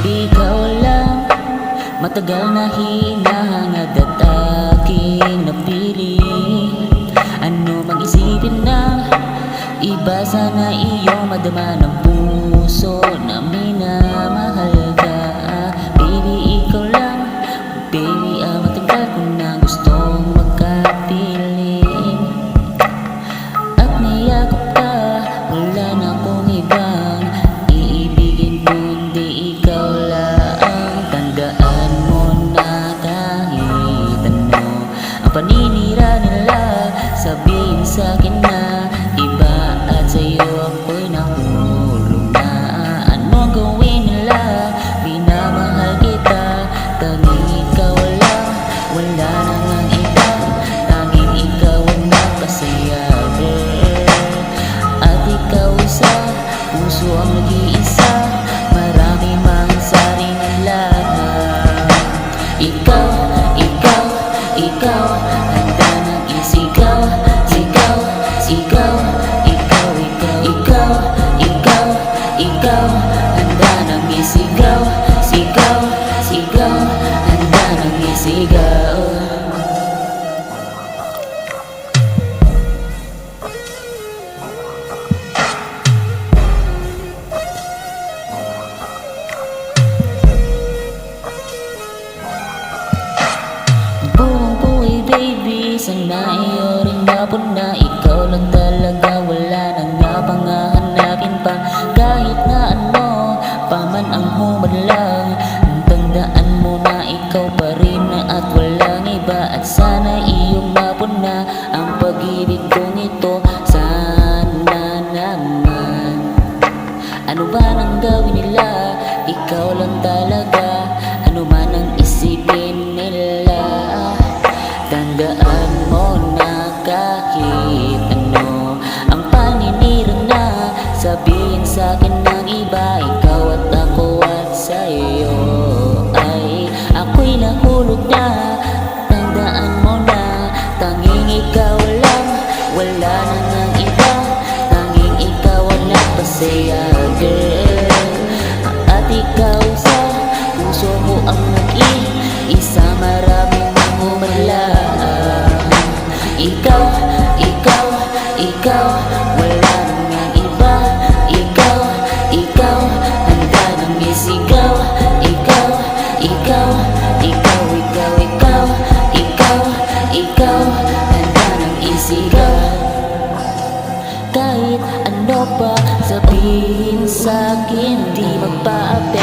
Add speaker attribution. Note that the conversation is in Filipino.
Speaker 1: Baby, ikaw lang matagal na hinahangad at aking napili. Ano mag-isipin na iba, sana iyong madama ng puso na minamahal ka. Baby, ikaw lang. Baby, matagal ko na gustong magkapiling at niyakap ka. Wala na akong ibang iibigin kundi ikaw lang. Tandaan mo na kahit ano ang paninira nila, sabihin sa'kin na iba at sa'yo ako'y nahulog na. Ano ang gawin nila, minamahal kita. Tanging ikaw lang, wala nang iba. Tanging ikaw ang nagpasaya, girl. At ikaw isa, puso ang nag-iisa. Marami mang saring lahat. Ikaw, ikaw, ikaw, handa nang isigaw, sigaw, sigaw. Ikaw, ikaw, ikaw, ikaw, ikaw, handa nang isigaw, sigaw, sigaw, handa nang isigaw. Buong buhay, baby, sana iyo rin napon na. Ikaw lang talaga, wala nang napangahanapin pa. Kahit na ano pa man ang humadlang, tandaan mo na ikaw pa rin at walang iba. At sana iyong mapon na ang pag-ibig kong ito. Sana naman, ano ba nang gawin nila, ikaw lang talaga. Ano man ang isipin nila, tandaan mo na kahit ano ang paninira na, sabihin sa'kin ng iba. Ikaw at ako at sa'yo ay ako'y nahulog na. Tandaan mo na, tanging ikaw lang, wala na ng iba. Tanging ikaw ang nagpasaya, girl. At ikaw sa puso ko ang nag-iisa. Maraming humadlang. Ikaw, ikaw, ikaw, wala nang iba. Ikaw, ikaw, handa nang isigaw. Ikaw, ikaw, ikaw, ikaw, ikaw, ikaw, ikaw, handa nang isigaw. Kahit ano pa sabihin sa'kin, di magpaapekto